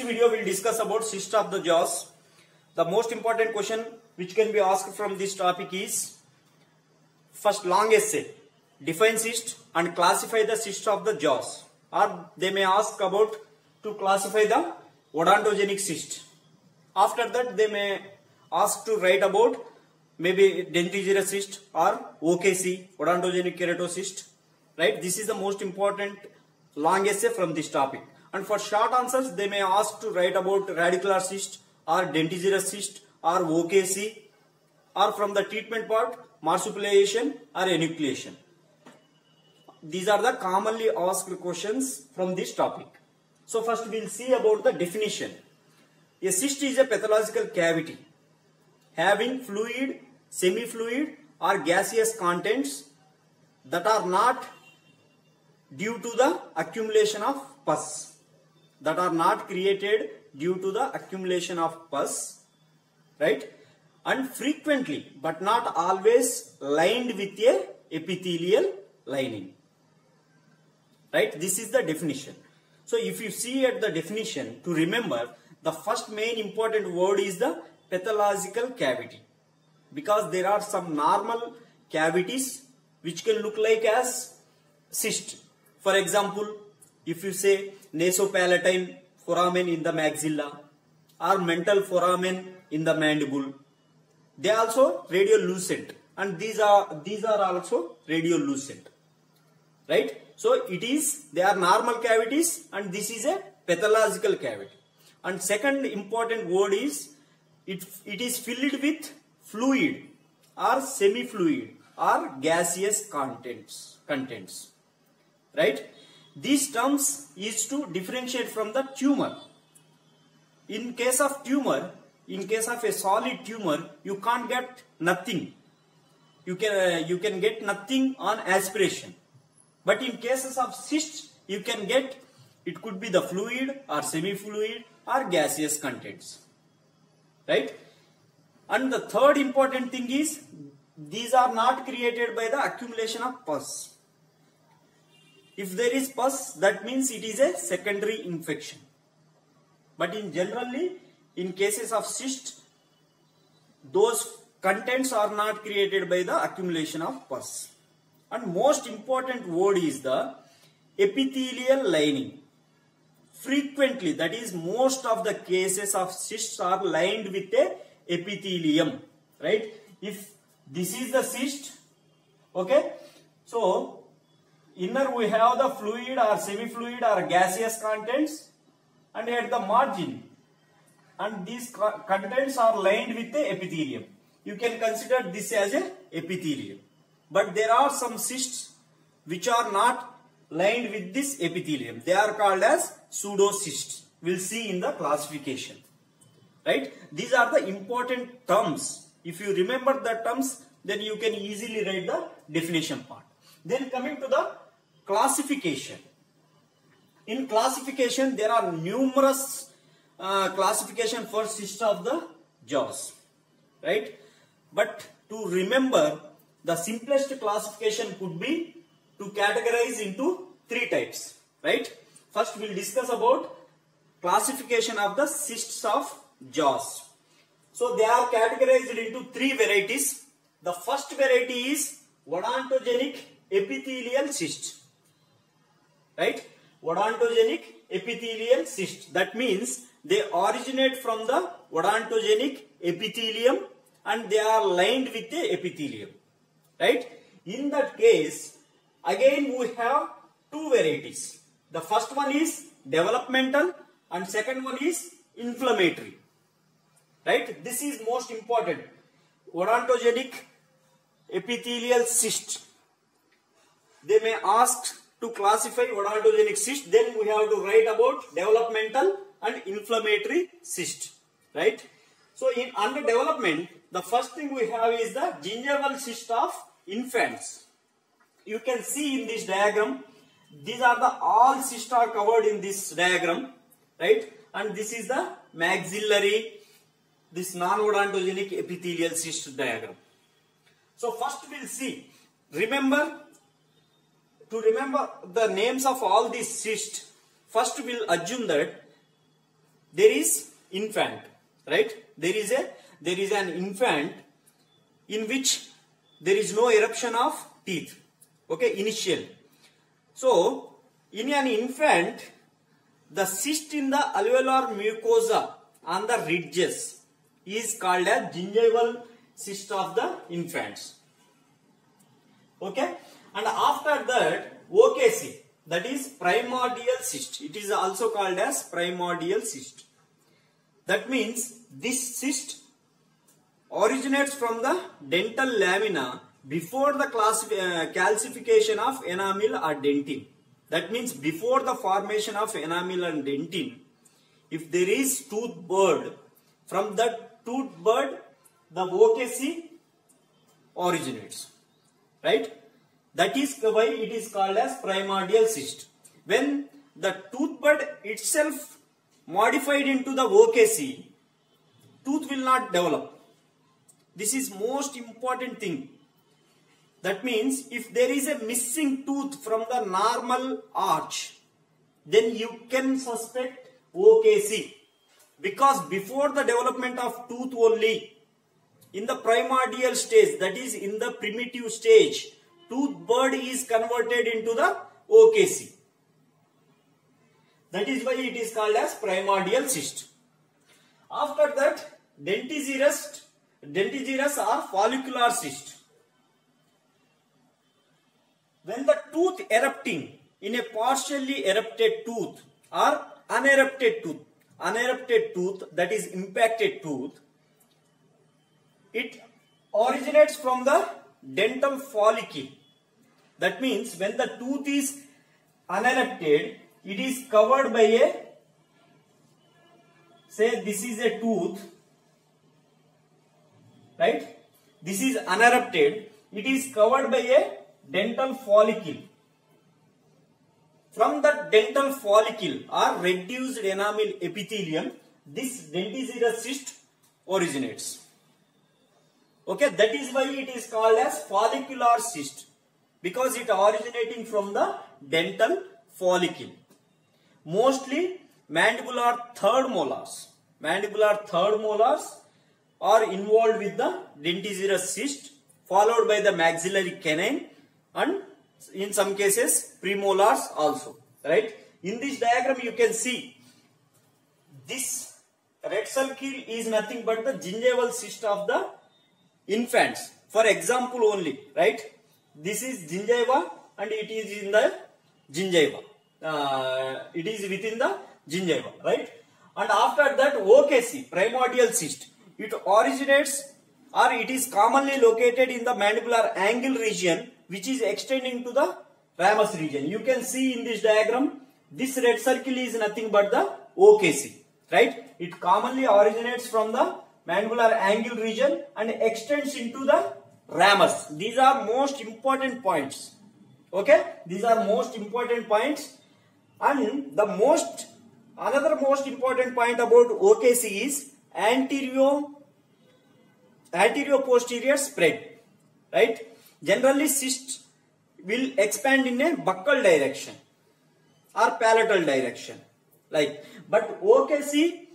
video we'll discuss about cyst of the jaws. The most important question which can be asked from this topic is, first long essay, define cyst and classify the cyst of the jaws. Or they may ask about to classify the odontogenic cyst. After that they may ask to write about maybe dentigerous cyst or OKC, odontogenic keratocyst. Right? This is the most important long essay from this topic. And for short answers, they may ask to write about radicular cyst or dentigerous cyst or OKC, or from the treatment part, marsupialization or enucleation. These are the commonly asked questions from this topic. So first we will see about the definition. A cyst is a pathological cavity having fluid, semi-fluid or gaseous contents that are not due to the accumulation of pus, that are not created due to the accumulation of pus, right? And frequently but not always lined with a epithelial lining, right? This is the definition. So if you see at the definition, to remember, the first main important word is the pathological cavity, because there are some normal cavities which can look like as cyst. For example, if you say nasopalatine foramen in the maxilla or mental foramen in the mandible, they are also radiolucent, and these are also radiolucent, right? So they are normal cavities, and this is a pathological cavity. And second important word is it is filled with fluid or semi-fluid or gaseous contents. Right? These terms is to differentiate from the tumor. In case of tumor, in case of a solid tumor, you can't get nothing. You can get nothing on aspiration. But in cases of cysts, you can get, it could be the fluid or semi-fluid or gaseous contents. Right? And the third important thing is, these are not created by the accumulation of pus. If there is pus, that means it is a secondary infection. But generally, in cases of cyst, those contents are not created by the accumulation of pus. And most important word is the epithelial lining. Frequently, that is, most of the cases of cysts are lined with a epithelium. Right? If this is the cyst, okay, so inner we have the fluid or semi-fluid or gaseous contents, and at the margin, and these contents are lined with the epithelium. You can consider this as a epithelium. But there are some cysts which are not lined with this epithelium. They are called as pseudocysts. We'll see in the classification. Right? These are the important terms. If you remember the terms, then you can easily write the definition part. Then coming to the classification. In classification, there are numerous classification for cyst of the jaws, right? But to remember, the simplest classification could be to categorize into 3 types, right? First, we'll discuss about classification of the cysts of jaws. So they are categorized into 3 varieties. The first variety is odontogenic epithelial cyst. Right? Odontogenic epithelial cyst. That means they originate from the odontogenic epithelium and they are lined with the epithelium. Right? In that case, again we have 2 varieties. The first one is developmental and second one is inflammatory. Right? This is most important. Odontogenic epithelial cyst. They may ask to classify odontogenic cyst, then we have to write about developmental and inflammatory cyst, right? So under development, the first thing we have is the gingival cyst of infants. You can see in this diagram, these are all cysts are covered in this diagram, right? And this is the maxillary, this non-odontogenic epithelial cyst diagram. So first we'll see, to remember the names of all these cysts, first we'll assume that there is infant, right? There is an infant in which there is no eruption of teeth, okay, initial. So in an infant, the cyst in the alveolar mucosa on the ridges is called as gingival cyst of the infants, okay. And after that, OKC, that is primordial cyst. It is also called as primordial cyst. That means this cyst originates from the dental lamina before the calcification of enamel or dentin. That means before the formation of enamel and dentin, if there is tooth bud, from that tooth bud the OKC originates, right? That is why it is called as primordial cyst. When the tooth bud itself modified into the OKC, tooth will not develop. This is most important thing. That means if there is a missing tooth from the normal arch, then you can suspect OKC. Because before the development of tooth only, in the primordial stage, that is in the primitive stage, tooth bud is converted into the OKC. That is why it is called as primordial cyst. After that, dentigerous or follicular cyst. When the tooth erupting in a partially erupted tooth or unerupted tooth, that is impacted tooth, it originates from the dental follicle. That means when the tooth is unerupted, it is covered by a, say this is a tooth, right? This is unerupted, it is covered by a dental follicle. From the dental follicle or reduced enamel epithelium, this dentigerous cyst originates. Okay, that is why it is called as follicular cyst, because it originating from the dental follicle. Mostly mandibular third molars are involved with the dentigerous cyst, followed by the maxillary canine, and in some cases premolars also, right? In this diagram you can see this red circle is nothing but the gingival cyst of the infants. For example only, right? This is gingiva and it is in the gingiva. It is within the gingiva, right? And after that, OKC, primordial cyst, it originates or it is commonly located in the mandibular angle region, which is extending to the ramus region. You can see in this diagram, this red circle is nothing but the OKC, right? It commonly originates from the mandibular angle region and extends into the ramus. These are most important points. Okay, these are most important points. And the another most important point about OKC is anterior-posterior spread, right? Generally, cyst will expand in a buccal direction or palatal direction, but OKC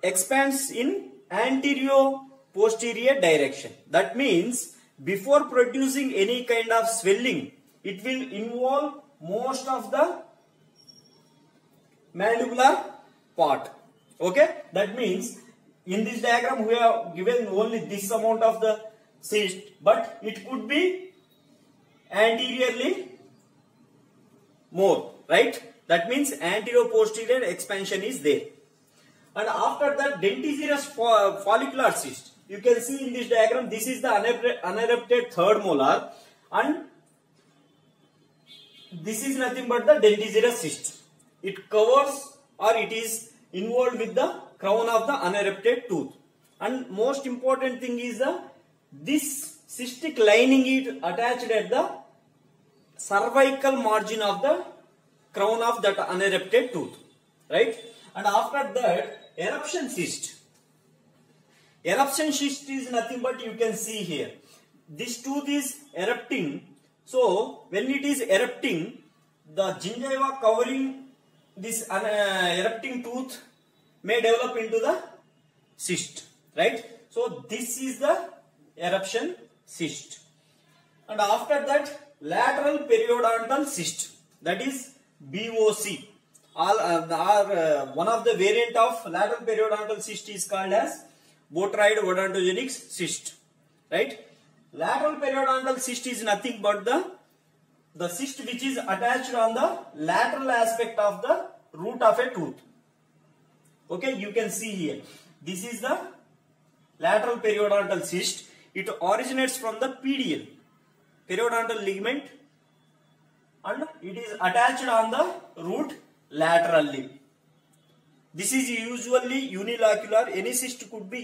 expands in anterior-posterior direction. That means before producing any kind of swelling, it will involve most of the mandibular part. Okay, that means in this diagram we have given only this amount of the cyst, but it could be anteriorly more, right? That means anterior-posterior expansion is there. And after that, dentigerous follicular cyst. You can see in this diagram, this is the unerupted third molar and this is nothing but the dentigerous cyst. It covers or it is involved with the crown of the unerupted tooth. And most important thing is this cystic lining is attached at the cervical margin of the crown of that unerupted tooth, right? And after that, eruption cyst. Eruption cyst is nothing but you can see here. This tooth is erupting. So when it is erupting, the gingiva covering this erupting tooth may develop into the cyst, right? So this is the eruption cyst. And after that, lateral periodontal cyst, that is BOC. One of the variant of lateral periodontal cyst is called as botryoid odontogenic cyst, right? Lateral periodontal cyst is nothing but the cyst which is attached on the lateral aspect of the root of a tooth. Okay, you can see here. This is the lateral periodontal cyst. It originates from the PDL, periodontal ligament, and it is attached on the root laterally. This is usually unilocular. Any cyst could be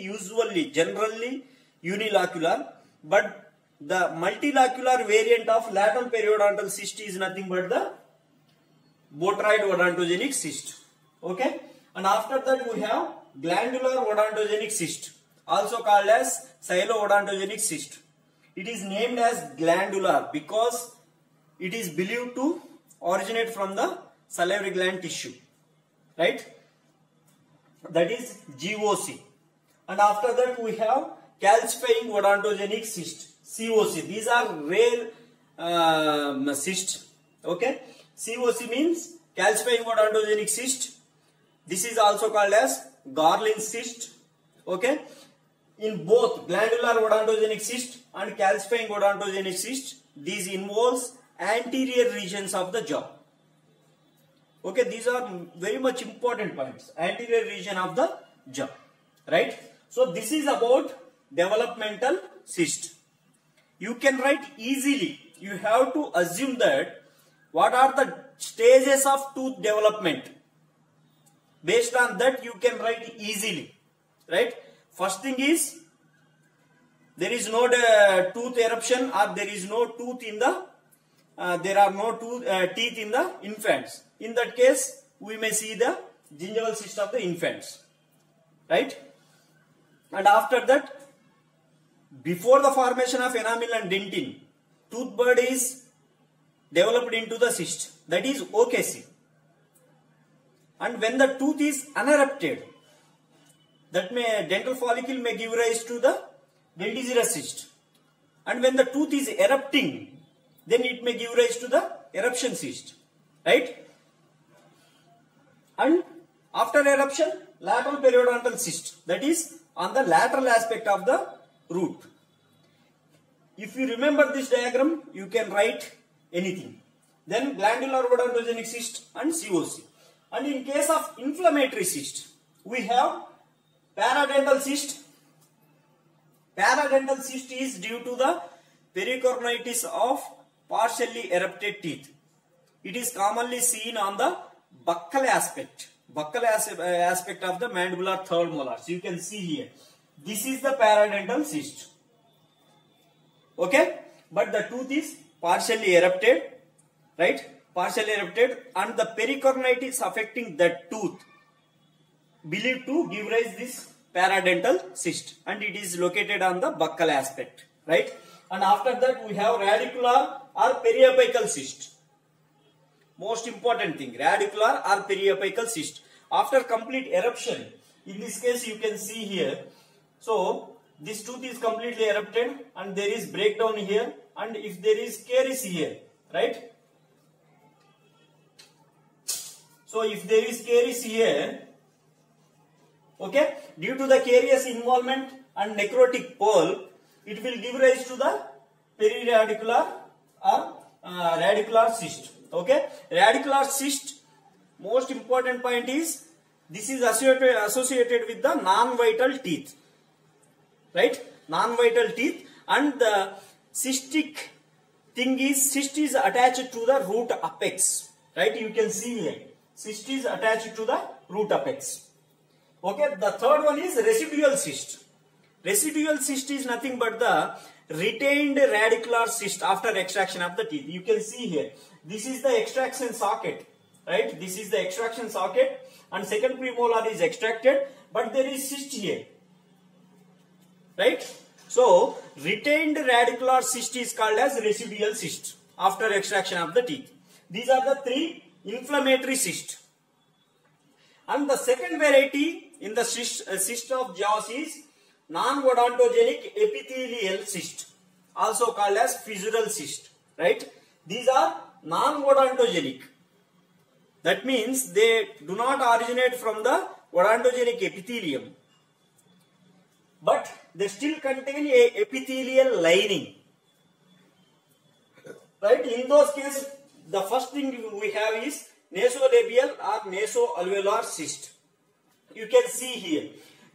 generally unilocular, but the multilocular variant of lateral periodontal cyst is nothing but the botryoid odontogenic cyst. Okay, and after that we have glandular odontogenic cyst, also called as sialo-odontogenic cyst. It is named as glandular because it is believed to originate from the salivary gland tissue, right? That is GOC. And after that we have calcifying odontogenic cyst, COC. These are rare cysts. Okay, COC means calcifying odontogenic cyst. This is also called as Garland cyst. Okay, in both glandular odontogenic cyst and calcifying odontogenic cyst, these involves anterior regions of the jaw. Okay, these are very much important points. Anterior region of the jaw, right? So this is about developmental cyst. You can write easily. You have to assume that what are the stages of tooth development. Based on that you can write easily, right? First thing is there is no tooth eruption, or there is no tooth in the there are no teeth in the infants. In that case, we may see the gingival cyst of the infants, right? And after that, before the formation of enamel and dentin, tooth bud is developed into the cyst, that is OKC. And when the tooth is unerupted, that dental follicle may give rise to the dentigerous cyst. And when the tooth is erupting, then it may give rise to the eruption cyst, right? And after eruption, lateral periodontal cyst, that is on the lateral aspect of the root. If you remember this diagram, you can write anything. Then glandular odontogenic cyst and COC. And in case of inflammatory cyst, we have paradental cyst. Paradental cyst is due to the pericornitis of partially erupted teeth. It is commonly seen on the buccal aspect of the mandibular third molars. You can see here. This is the paradental cyst. Okay, but the tooth is partially erupted, right? Partially erupted, and the pericornitis affecting that tooth believed to give rise this paradental cyst, and it is located on the buccal aspect, right? And after that we have radicular or periapical cyst. Most important thing, radicular or periapical cyst. After complete eruption, in this case you can see here, so this tooth is completely erupted and there is breakdown here, and if there is caries here, right? So if there is caries here, okay, due to the carious involvement and necrotic pole, it will give rise to the periradicular or radicular cyst. Okay, radicular cyst, most important point is this is associated with the non-vital teeth, right? Non-vital teeth, and the cystic thing is cyst is attached to the root apex, right? You can see here, cyst is attached to the root apex. Okay, the third one is residual cyst. Residual cyst is nothing but the retained radicular cyst after extraction of the teeth. You can see here, this is the extraction socket, right? This is the extraction socket, and second premolar is extracted, but there is cyst here, right? So retained radicular cyst is called as residual cyst after extraction of the teeth. These are the three inflammatory cysts. And the second variety in the cyst of jaws is non-odontogenic epithelial cyst, also called as fissural cyst, right? These are non-odontogenic. That means they do not originate from the odontogenic epithelium, but they still contain a epithelial lining, right? In those cases, the first thing we have is nasolabial or nasoalveolar cyst. You can see here,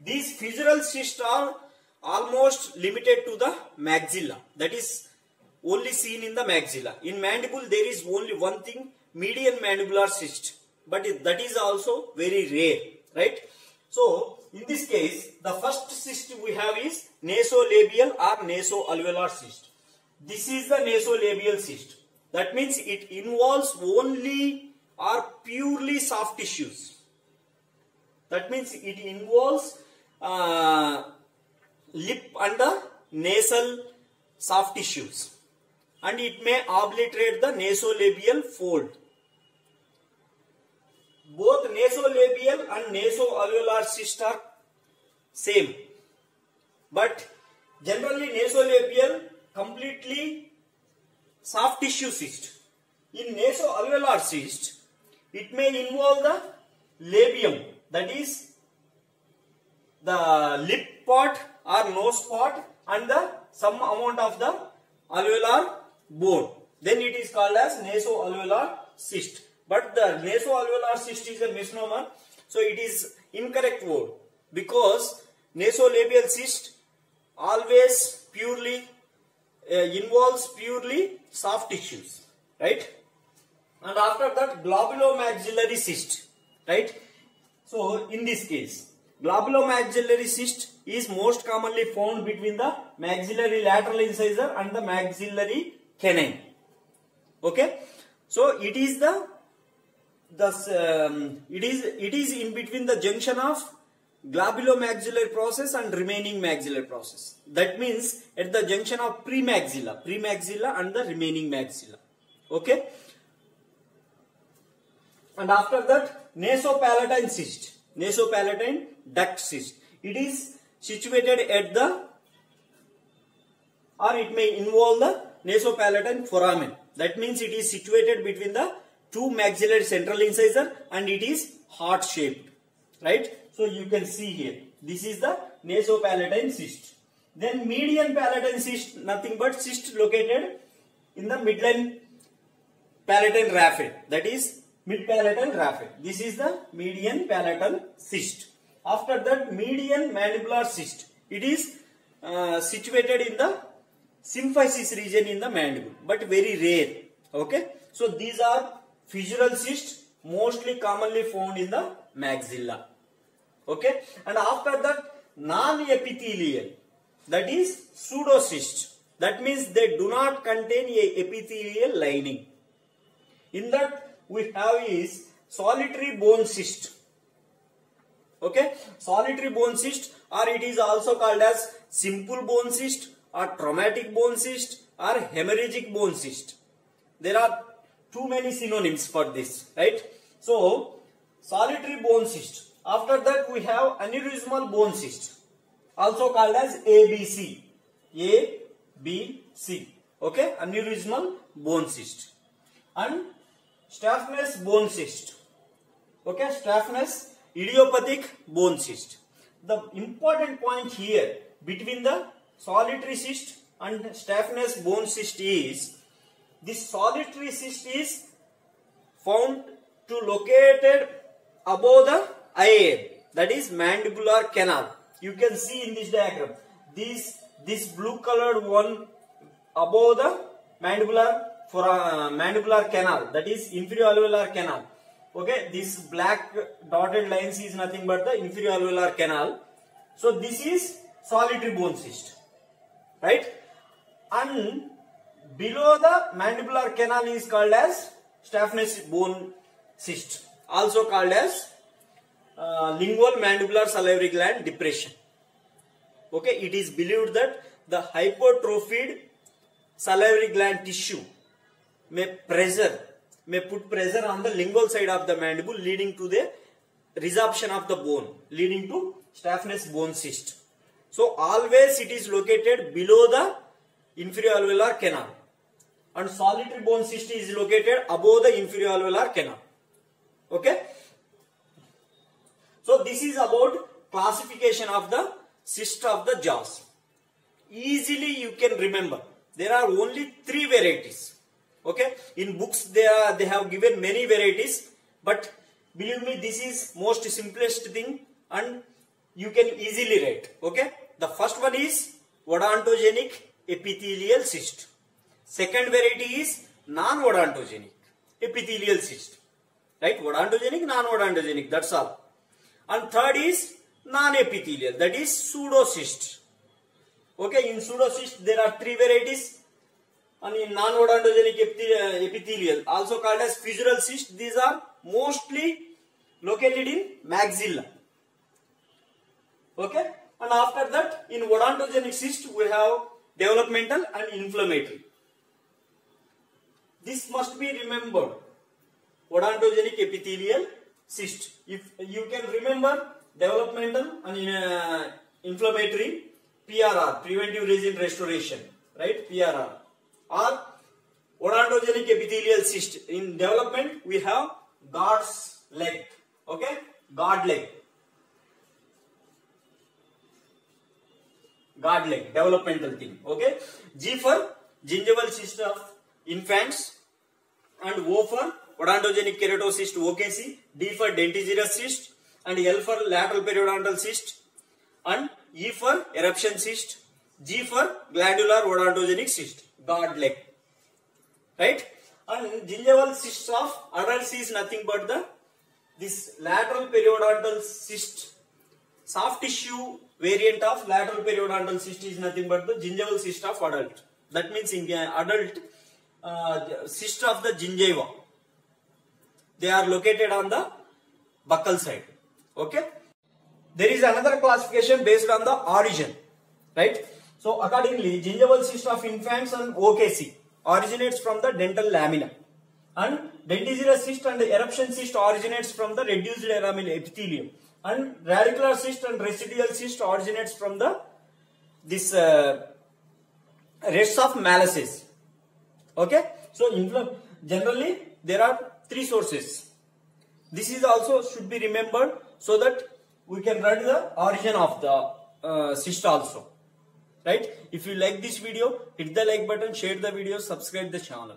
these fissural cysts are almost limited to the maxilla. That is only seen in the maxilla. In mandible, there is only one thing, median mandibular cyst, but that is also very rare, right? So, in this case, the first cyst we have is nasolabial or nasoalveolar cyst. This is the nasolabial cyst. That means it involves only or purely soft tissues. That means it involves lip and the nasal soft tissues, and it may obliterate the nasolabial fold. Both nasolabial and nasoalveolar cysts are same, but generally nasolabial completely soft tissue cyst. In nasoalveolar cyst, it may involve the labium, that is the lip part or nose part, and the some amount of the alveolar bone. Then it is called as nasoalveolar cyst. But the nasoalveolar cyst is a misnomer, so it is incorrect word, because nasolabial cyst always purely involves purely soft tissues, right? And after that, globulomaxillary cyst, right? So in this case, globulomaxillary cyst is most commonly found between the maxillary lateral incisor and the maxillary canine. Okay, so it is it is in between the junction of globulomaxillary process and remaining maxillary process. That means at the junction of premaxilla and the remaining maxilla. Okay, and after that, nasopalatine cyst, nasopalatine duct cyst. It is situated at the, or it may involve the nasopalatine foramen. That means it is situated between the two maxillary central incisor and it is heart shaped, right? So you can see here, this is the nasopalatine cyst. Then median palatine cyst, nothing but cyst located in the midline palatine raphe, that is mid-palatal raphe. This is the median palatal cyst. After that, median mandibular cyst. It is situated in the symphysis region in the mandible, but very rare. Okay, so these are fissural cysts, mostly commonly found in the maxilla. Okay, and after that, non-epithelial, that is pseudocyst. That means they do not contain a epithelial lining. In that, we have is solitary bone cyst. Okay, solitary bone cyst, or it is also called as simple bone cyst or traumatic bone cyst or hemorrhagic bone cyst. There are too many synonyms for this, right? So, solitary bone cyst. After that, we have aneurysmal bone cyst, also called as ABC. ABC. Okay, aneurysmal bone cyst. And Staphnous bone cyst. Okay, Staphnous idiopathic bone cyst. The important point here between the solitary cyst and Staphnous bone cyst is, this solitary cyst is found to located above the IA, that is mandibular canal. You can see in this diagram, this blue colored one above the mandibular canal, that is inferior alveolar canal. Okay, this black dotted lines is nothing but the inferior alveolar canal. So this is solitary bone cyst, right? And below the mandibular canal is called as Staphnous bone cyst, also called as lingual mandibular salivary gland depression. Okay, it is believed that the hypertrophied salivary gland tissue may put pressure on the lingual side of the mandible, leading to the resorption of the bone leading to staphnous bone cyst. So always it is located below the inferior alveolar canal, and solitary bone cyst is located above the inferior alveolar canal. Okay. So this is about classification of the cyst of the jaws. Easily you can remember. There are only 3 varieties. Okay. In books they have given many varieties, but believe me, this is most simplest thing and you can easily write. Okay. The first one is odontogenic epithelial cyst. Second variety is non-odontogenic epithelial cyst. Right? Odontogenic, non-odontogenic, that's all. And third is non-epithelial, that is pseudocyst. Okay, in pseudocyst there are 3 varieties, and in non-odontogenic epithelial, also called as fissural cyst, these are mostly located in maxilla. Okay, and after that in odontogenic cyst we have developmental and inflammatory. This must be remembered. Odontogenic epithelial cyst. If you can remember developmental and inflammatory, PRR, preventive region restoration, right? PRR. Or odontogenic epithelial cyst. In development we have God's leg. Okay, God leg. God leg, developmental thing. Okay. G for gingival cyst of infants, and O for odontogenic keratocyst OKC, D for dentigerous cyst, and L for lateral periodontal cyst, and E for eruption cyst, G for glandular odontogenic cyst, God leg. Right? And gingival cyst of adults is nothing but this lateral periodontal cyst. Soft tissue variant of lateral periodontal cyst is nothing but the gingival cyst of adult. That means in adult cyst of the gingiva. They are located on the buccal side. Okay. There is another classification based on the origin. Right. So accordingly, gingival cyst of infants and OKC originates from the dental lamina, and dentigerous cyst and eruption cyst originates from the reduced enamel epithelium, and radicular cyst and residual cyst originates from the rest of malaces. Okay. So generally there are 3 sources. This is also should be remembered so that we can write the origin of the cyst also. Right? If you like this video, hit the like button, share the video, subscribe the channel.